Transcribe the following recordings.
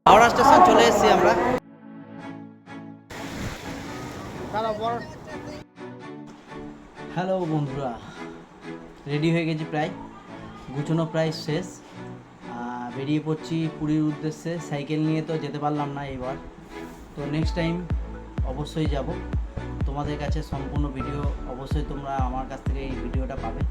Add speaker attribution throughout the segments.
Speaker 1: Howrah station চলে এসেছি আমরা। হ্যালো বন্ধুরা, রেডি হয়ে গেছি, প্রায় গুছানো প্রায় শেষ। বেরিয়ে পড়ছি পুরীর উদ্দেশ্যে। সাইকেল নিয়ে তো যেতে পারলাম না এবার, তো নেক্সট টাইম অবশ্যই যাব। তোমাদের কাছে সম্পূর্ণ ভিডিও অবশ্যই তোমরা আমার কাছ থেকে এই ভিডিওটা পাবে।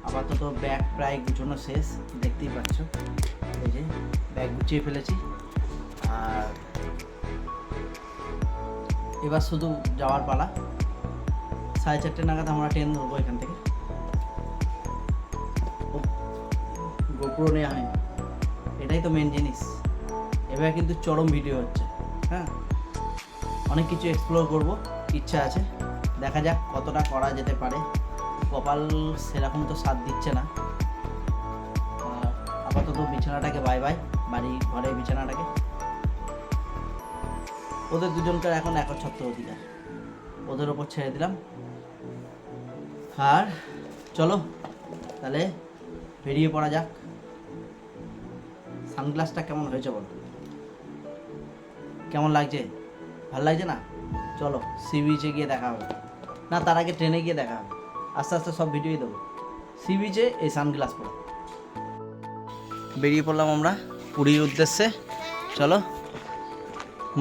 Speaker 1: আপাতত ব্যাগ প্রায় গুছানো শেষ, দেখতেই পাচ্ছ। এই যে ব্যাগ গুছিয়ে ফেলেছি, আর এবার শুধু যাওয়ার পালা। 4:30 নাগাদ আমরা ট্রেন ধরবো এখান থেকে। গোপ্রো নেওয়া হয়নি, এটাই তো মেন জিনিস। এবার কিন্তু চরম ভিডিও হচ্ছে। হ্যাঁ, অনেক কিছু এক্সপ্লোর করব, ইচ্ছা আছে। দেখা যাক কতটা করা যেতে পারে। কপাল সেরকম তো সাথ দিচ্ছে না। আপাতত বিছানাটাকে বাই বাই, ঘরে বিছানাটাকে। ওদের দুজনকার এখন একচ্ছত্র অধিকার, ওদের ওপর ছেড়ে দিলাম। আর চলো তাহলে বেরিয়ে পড়া যাক। সানগ্লাসটা কেমন হয়েছে বলো? কেমন লাগছে? ভালো লাগছে না? চলো সি বিচে গিয়ে দেখা হবে। না, তার আগে ট্রেনে গিয়ে দেখা হবে। আস্তে আস্তে সব ভিডিওই দেবো। সি বিচে এই সানগ্লাস পরে বেরিয়ে পড়লাম আমরা পুরীর উদ্দেশ্যে। চলো,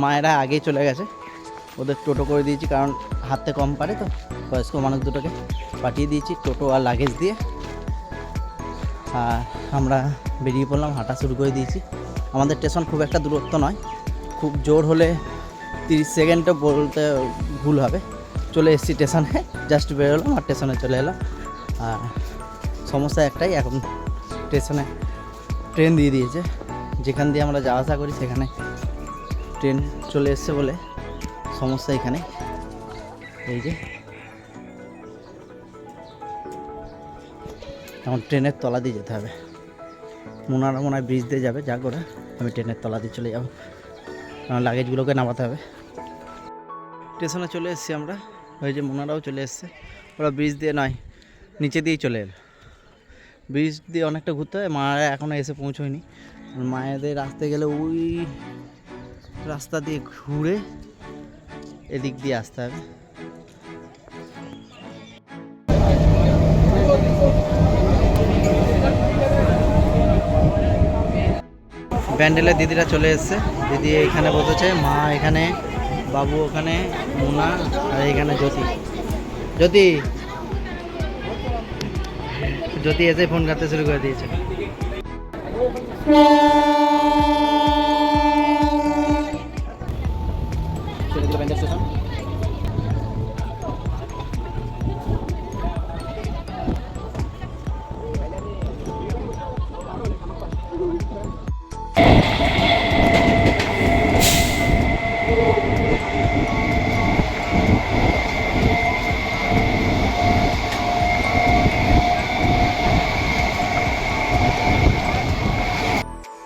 Speaker 1: মায়েরা আগেই চলে গেছে, ওদের টোটো করে দিয়েছি, কারণ হাতে কম পারে তো। বয়স্ক মানুষ দুটোকে পাঠিয়ে দিয়েছি টোটো আর লাগেজ দিয়ে। আর আমরা বেরিয়ে পড়লাম, হাঁটা শুরু করে দিয়েছি। আমাদের স্টেশন খুব একটা দূরত্ব নয়, খুব জোর হলে 30 সেকেন্ডও বলতে ভুল হবে। চলে এসেছি স্টেশনে, জাস্ট বেরোলাম আর স্টেশনে চলে এলাম। আর সমস্যা একটাই, এখন স্টেশনে ট্রেন দিয়ে দিয়েছে। যেখান দিয়ে আমরা যাওয়া আসা করি সেখানে ট্রেন চলে এসছে বলে সমস্যা এখানে। এই যে এখন ট্রেনের তলা দিয়ে যেতে হবে। মনে হয় ব্রিজ দিয়ে যাবে, যা করে আমি ট্রেনের তলা দিয়ে চলে যাবো, কারণ লাগেজগুলোকে নামাতে হবে। স্টেশনে চলে এসেছি আমরা। ওই যে মোনারাও চলে এসছে, ওরা ব্রিজ দিয়ে নয় নিচে দিয়েই চলে এলো। ব্রিজ দিয়ে অনেকটা ঘুরতে হয়, মায়েরা এখনও এসে পৌঁছয়নি। মায়েদের আসতে গেলে ওই রাস্তা দিয়ে ঘুরে এদিক দিয়ে আসতে হবে। ব্যান্ডেলের দিদিরা চলে এসছে। দিদি এখানে বসেছে, মা এখানে, বাবু ওখানে, মুনা, আর এখানে জ্যোতি। জ্যোতি এসে ফোন করতে শুরু করে দিয়েছে।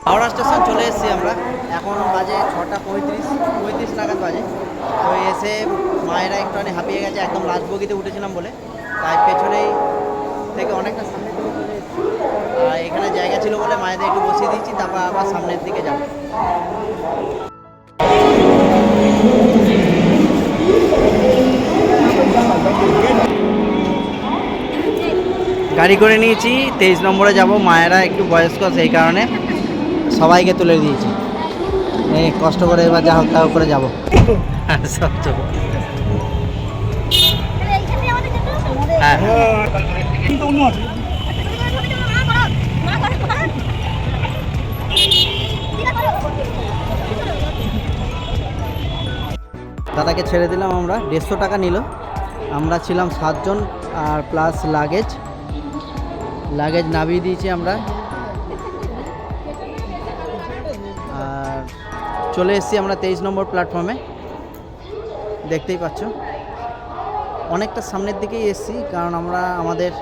Speaker 1: হাওড়া স্টেশন চলে এসেছি আমরা। এখন বাজে 6:35 নাগাদ বাজে। তো এসে মায়েরা একটুখানি হাঁপিয়ে গেছে, একদম লাস্ট বগিতে উঠেছিলাম বলে, তাই পেছনেই থেকে অনেকটা সামনের দিকে চলে এসেছি। আর এখানে জায়গা ছিল বলে মায়েদের একটু বসিয়ে দিয়েছি, তারপর আবার সামনের দিকে যাব। গাড়ি করে নিয়েছি, 23 নম্বরে যাব। মায়েরা একটু বয়স্ক, সেই কারণে সবাইকে তুলে দিয়েছি। এই কষ্ট করে এবার যা হোক তা করে যাবো। সব যাবো। হ্যাঁ, দাদাকে ছেড়ে দিলাম আমরা। 150 টাকা নিল। আমরা ছিলাম 7 জন, আর প্লাস লাগেজ নামিয়ে দিয়েছি আমরা। আর চলে এসেছি আমরা 23 নম্বর প্ল্যাটফর্মে। দেখতেই পাচ্ছ অনেকটা সামনের দিকেই এসেছি, কারণ আমরা আমাদের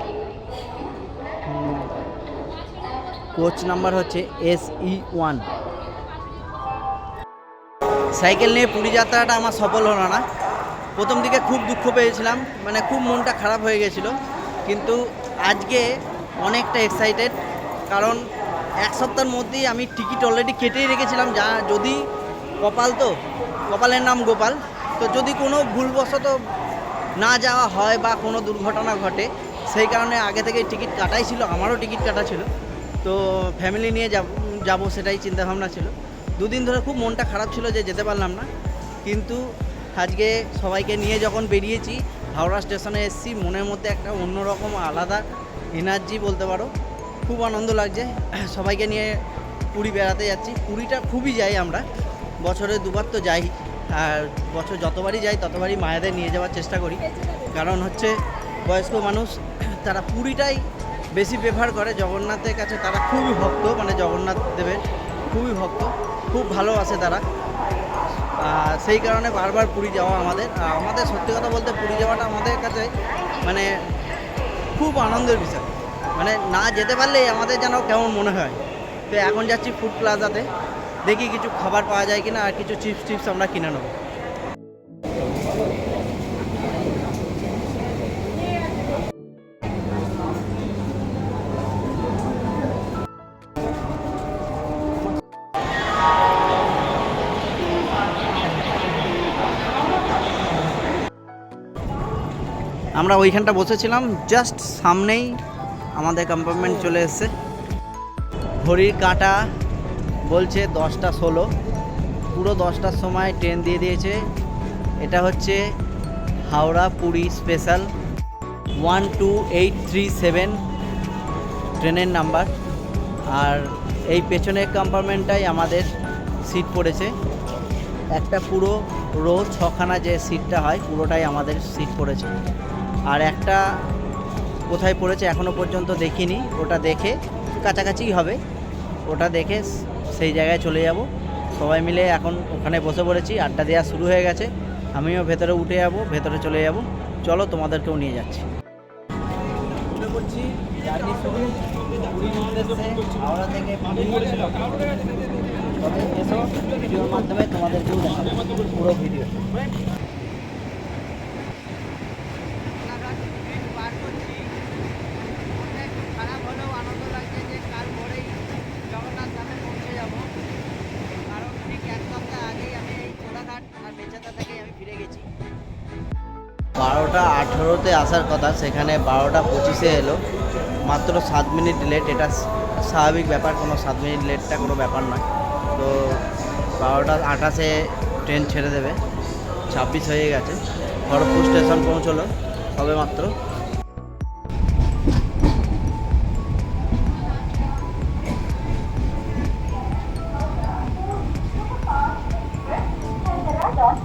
Speaker 1: কোচ নাম্বার হচ্ছে SE1। সাইকেল নিয়ে পুরী যাত্রাটা আমার সফল হলো না। প্রথম দিকে খুব দুঃখ পেয়েছিলাম, মানে খুব মনটা খারাপ হয়ে গেছিলো, কিন্তু আজকে অনেকটা এক্সাইটেড, কারণ এক সপ্তাহের মধ্যেই আমি টিকিট অলরেডি কেটেই রেখেছিলাম, যা যদি কপাল, তো কপালের নাম গোপাল, তো যদি কোনো ভুলবশত না যাওয়া হয় বা কোনো দুর্ঘটনা ঘটে, সেই কারণে আগে থেকেই টিকিট কাটাই ছিল, আমারও টিকিট কাটা ছিল। তো ফ্যামিলি নিয়ে যাব সেটাই চিন্তাভাবনা ছিল। দুদিন ধরে খুব মনটা খারাপ ছিল যে যেতে পারলাম না, কিন্তু আজকে সবাইকে নিয়ে যখন বেরিয়েছি, হাওড়া স্টেশনে এসেছি, মনের মধ্যে একটা অন্যরকম আলাদা এনার্জি বলতে পারো, খুব আনন্দ লাগছে। সবাইকে নিয়ে পুরী বেড়াতে যাচ্ছি। পুরীটা খুবই যাই আমরা, বছরে দুবার তো যাই, আর বছর যতবারই যাই ততবারই মায়েদের নিয়ে যাওয়ার চেষ্টা করি। কারণ হচ্ছে বয়স্ক মানুষ, তারা পুরীটাই বেশি প্রেফার করে। জগন্নাথের কাছে তারা খুবই ভক্ত, মানে জগন্নাথ দেবের খুবই ভক্ত, খুব ভালোবাসে তারা। সেই কারণে বারবার পুরী যাওয়া আমাদের সত্যি কথা বলতে পুরী যাওয়াটা আমাদের কাছে মানে খুব আনন্দের বিষয়। মানে না যেতে পারলেই আমাদের যেন কেমন মনে হয়। তো এখন যাচ্ছি ফুড প্লাজাতে, দেখি কিছু খাবার পাওয়া যায় কিনা, আর কিছু চিপস আমরা কিনে নেবো। আমরা ওইখানটা বসেছিলাম, জাস্ট সামনেই আমাদের কম্পার্টমেন্ট চলে এসেছে। ঘড়ির কাঁটা বলছে 10:16, পুরো 10টার সময় ট্রেন দিয়ে দিয়েছে। এটা হচ্ছে হাওড়া পুরী স্পেশাল 12837 ট্রেনের নাম্বার। আর এই পেছনের কম্পার্টমেন্টটাই আমাদের সিট পড়েছে। একটা পুরো রো 6খানা যে সিটটা হয়, পুরোটাই আমাদের সিট পড়েছে। আর একটা কোথায় পড়েছে এখনও পর্যন্ত দেখিনি, ওটা দেখে কাছাকাছিই হবে, ওটা দেখে সেই জায়গায় চলে যাব। সবাই মিলে এখন ওখানে বসে পড়েছি, আড্ডা দেওয়া শুরু হয়ে গেছে। আমিও ভেতরে উঠে যাব, ভেতরে চলে যাব। চলো তোমাদেরকেও নিয়ে যাচ্ছি। উঠে পড়ছি, জার্নি শুরু পুরীর উদ্দেশ্যে, হাওড়া থেকে তবে এসো, ভিডিওর মাধ্যমে তোমাদেরকেও দেখাবো পুরো ভিডিও। খারাপ হলেও আনন্দ লাগছে যে কাল ভোরেই জগন্নাথ ধামে পৌঁছে যাব। কারণ ঠিক এক সপ্তাহ আগেই আমি এই কোলাঘাট আর বেচাতা থেকে আমি ফিরে গেছি। 12:18-তে আসার কথা, সেখানে 12:25-এ এলো, মাত্র 7 মিনিট লেট। এটা স্বাভাবিক ব্যাপার, কোনো 7 মিনিট লেটটা কোনো ব্যাপার নয়। তো 12:28-এ ট্রেন ছেড়ে দেবে, 26 হয়ে গেছে। খড়গপুর স্টেশন পৌঁছলো সবে মাত্র।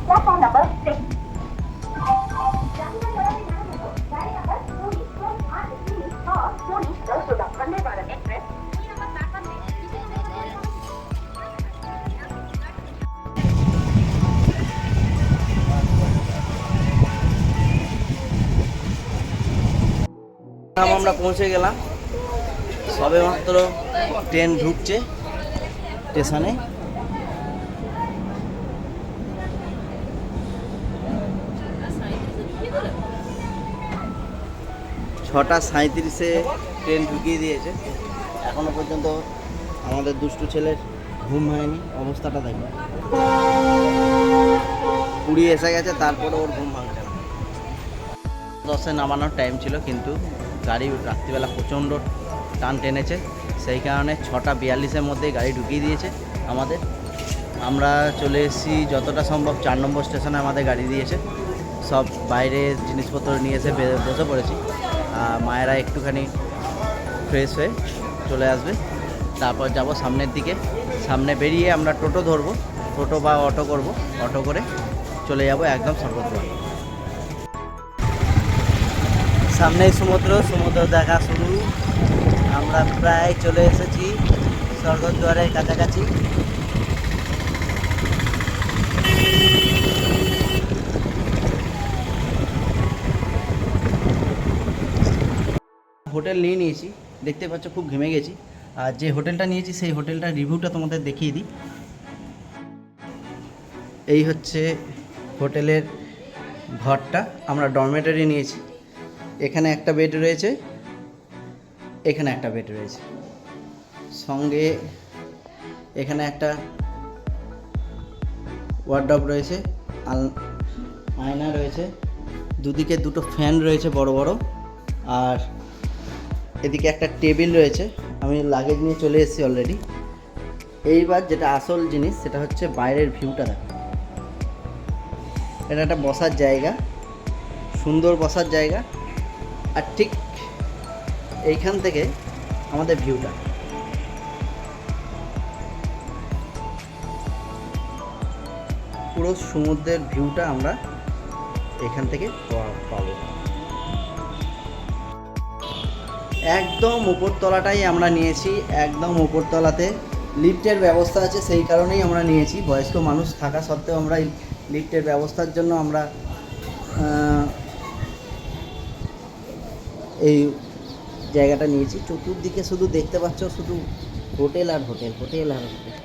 Speaker 2: Platform number 6.
Speaker 1: আমরা পৌঁছে গেলাম, সবে মাত্র ট্রেন ঢুকছে স্টেশনে। 6:37-এ ট্রেন ঢুকিয়ে দিয়েছে। এখনও পর্যন্ত আমাদের দুষ্টু ছেলের ঘুম হয়নি, অবস্থাটা দেখো। পুরী এসে গেছে, তারপরে ওর ঘুম ভাঙছে না। 10-এ নামানোর টাইম ছিল, কিন্তু গাড়ি রাত্রিবেলা প্রচণ্ড টান টেনেছে, সেই কারণে 6:42-এর মধ্যে গাড়ি ঢুকিয়ে দিয়েছে আমাদের। আমরা চলে এসেছি যতটা সম্ভব 4 নম্বর স্টেশনে আমাদের গাড়ি দিয়েছে। সব বাইরে জিনিসপত্র নিয়ে এসে বসে পড়েছি। মায়েরা একটুখানি ফ্রেশ হয়ে চলে আসবে, তারপর যাব সামনের দিকে। সামনে বেরিয়ে আমরা টোটো ধরবো, টোটো বা অটো করব, অটো করে চলে যাব একদম স্বর্গদ্বার। সামনেই সমুদ্র, সমুদ্র দেখা শুরু। আমরা প্রায় চলে এসেছি স্বর্গদ্বারের কাছাকাছি। হোটেল নিয়ে নিয়েছি, দেখতে পাচ্ছ খুব ঘেমে গেছি। আর যে হোটেলটা নিয়েছি সেই হোটেলটার রিভিউটা তোমাদের দেখিয়ে দিই। এই হচ্ছে হোটেলের ঘরটা, আমরা ডরমেটরি নিয়েছি। এখানে একটা বেড রয়েছে, এখানে একটা বেড রয়েছে। সঙ্গে এখানে একটা ওয়ার্ডরোব রয়েছে, আয়না রয়েছে, দুদিকে দুটো ফ্যান রয়েছে বড় বড়, আর এদিকে একটা টেবিল রয়েছে। আমি লাগেজ নিয়ে চলে এসেছি অলরেডি। এইবার যেটা আসল জিনিস সেটা হচ্ছে বাইরের ভিউটা দেখো। এটা একটা বসার জায়গা, সুন্দর বসার জায়গা, আর ঠিক এইখান থেকে আমাদের ভিউটা। পুরো সমুদ্রের ভিউটা আমরা এখান থেকে পাবো। একদম উপরতলাটাই আমরা নিয়েছি, একদম উপরতলাতে লিফটের ব্যবস্থা আছে, সেই কারণেই আমরা নিয়েছি। বয়স্ক মানুষ থাকা সত্ত্বেও আমরা লিফটের ব্যবস্থার জন্য আমরা এই জায়গাটা নিয়েছি। চতুর্দিকে শুধু দেখতে পাচ্ছ শুধু হোটেল আর হোটেল, হোটেল আর হোটেল।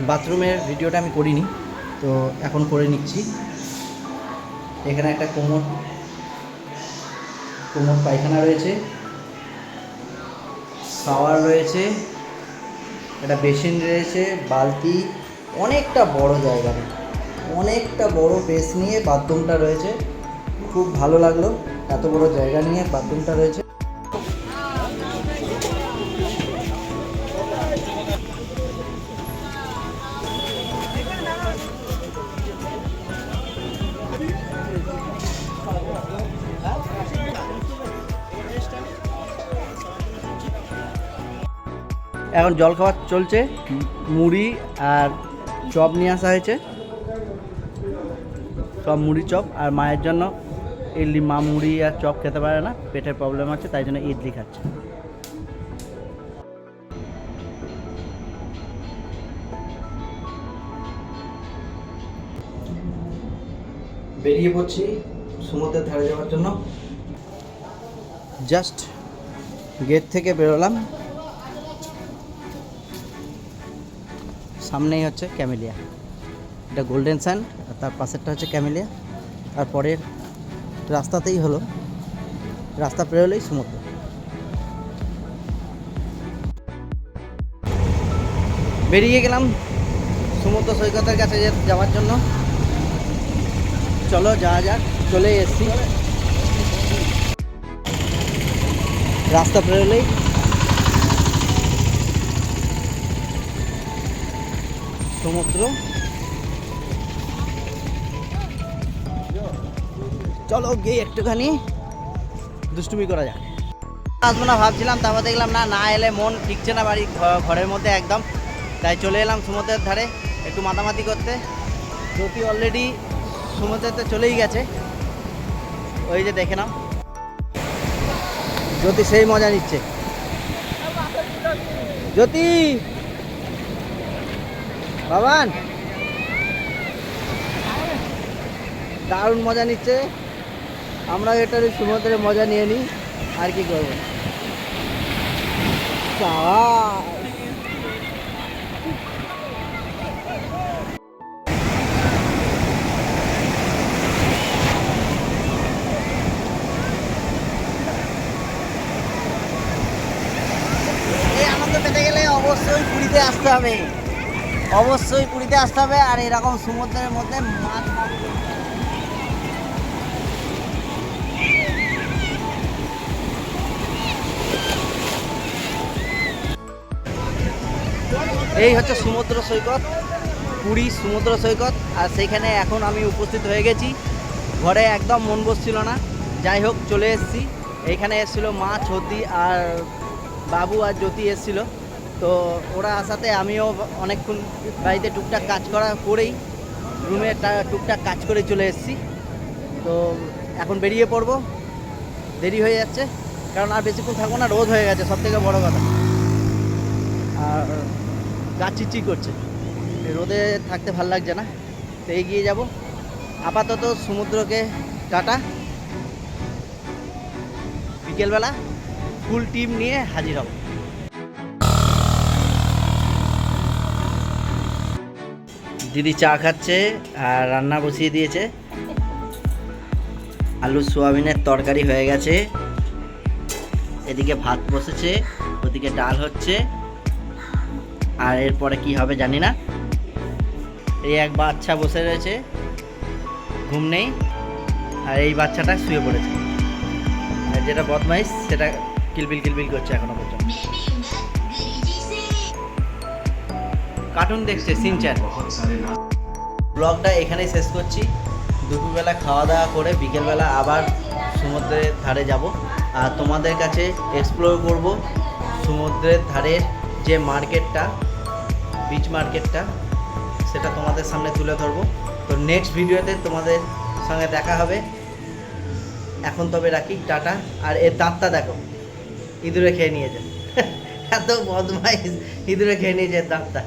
Speaker 1: বাথরুমের ভিডিওটা আমি করিনি, তো এখন করে নিচ্ছি। এখানে একটা কোমর পায়খানা রয়েছে, শাওয়ার রয়েছে, একটা বেসিন রয়েছে, বালতি, অনেকটা বড় জায়গা, অনেকটা বড় বেস নিয়ে বাথরুমটা রয়েছে। খুব ভালো লাগলো, এত বড় জায়গা নিয়ে বাথরুমটা রয়েছে। এখন জল খাবার চলছে, মুড়ি আর চপ নিয়ে আসা হয়েছে, সব মুড়ি চপ। আর মায়ের জন্য ইডলি, মা মুড়ি আর চপ খেতে পারে না, পেটের প্রবলেম আছে, তাই জন্য ইডলি খাচ্ছে। বেরিয়ে পড়ছি সমুদ্রের ধারে যাওয়ার জন্য। জাস্ট গেট থেকে বেরোলাম, সামনেই হচ্ছে ক্যামেলিয়া, এটা গোল্ডেন স্যান্ড, আর তার পাশেরটা হচ্ছে ক্যামেলিয়া। আর পরের রাস্তাতেই হলো, রাস্তা পেরোলেই সমুদ্র। বেরিয়ে গেলাম সমুদ্র সৈকতের কাছে যাওয়ার জন্য। চলো যাওয়া যাক, চলে এসেছি। রাস্তা পেরোলেই সমুদ্র। চলো গিয়ে একটুখানি দুষ্টুমি করা যাক। আসবো না ভাবছিলাম, তারপর দেখলাম না এলে মন টিকছে না বাড়ি ঘরের মধ্যে একদম, তাই চলে এলাম সমুদ্রের ধারে একটু মাতামাতি করতে। জ্যোতি অলরেডি সমুদ্রেতে চলেই গেছে, ওই যে দেখে নাও, জ্যোতি সেই মজা নিচ্ছে। জ্যোতি, বাবান দারুণ মজা নিচ্ছে। আমরা এটার সমুদ্রে মজা নিয়ে নিই, আর কি করবো। এই আনন্দ পেতে গেলে অবশ্যই পুরীতে আসতে হবে, অবশ্যই পুরীতে আসতে হবে। আর এরকম সমুদ্রের মধ্যে মাছ এই হচ্ছে সমুদ্র সৈকত, পুরী সমুদ্র সৈকত। আর সেইখানে এখন আমি উপস্থিত হয়ে গেছি। ঘরে একদম মন বসছিল না, যাই হোক চলে এসেছি। এইখানে এসেছিলো মা, ছতি আর বাবু আর জ্যোতি এসেছিলো। তো ওরা আসাতে আমিও অনেকক্ষণ বাড়িতে টুকটাক কাজ করেই রুমে টুকটাক কাজ করে চলে এসেছি। তো এখন বেরিয়ে পড়বো, দেরি হয়ে যাচ্ছে, কারণ আর বেশিক্ষণ থাকবো না, রোদ হয়ে গেছে সবথেকে বড় কথা। আর গা চিচি করছে, রোদে থাকতে ভাল লাগছে না, তো এগিয়ে যাব। আপাতত সমুদ্রকে টাটা, বিকেলবেলা ফুল টিম নিয়ে হাজির হব। দিদি চা খাচ্ছে আর রান্না বসিয়ে দিয়েছে। আলু সোয়াবিনের তরকারি হয়ে গেছে, এদিকে ভাত বসেছে, ওদিকে ডাল হচ্ছে, আর এরপরে কি হবে জানি না। এই এক বাচ্চা বসে রয়েছে, ঘুম নেই, আর এই বাচ্চাটা শুয়ে পড়েছে। আর যেটা বদমাইশ সেটা কিলবিল কিলবিল করছে এখনো পর্যন্ত। কার্টুন দেখছে সিনচ্যান। ব্লগটা এখানেই শেষ করছি। দুপুরবেলা খাওয়া দাওয়া করে বিকেলবেলা আবার সমুদ্রের ধারে যাব, আর তোমাদের কাছে এক্সপ্লোর করব সমুদ্রের ধারের যে মার্কেটটা, বিচ মার্কেটটা, সেটা তোমাদের সামনে তুলে ধরবো। তো নেক্সট ভিডিওতে তোমাদের সঙ্গে দেখা হবে। এখন তবে রাখি, টাটা। আর এর দাঁতটা দেখো, ইঁদুরে খেয়ে নিয়েছে। এত বদমাইশ, ইঁদুরে খেয়ে নিয়েছে এর দাঁতটা।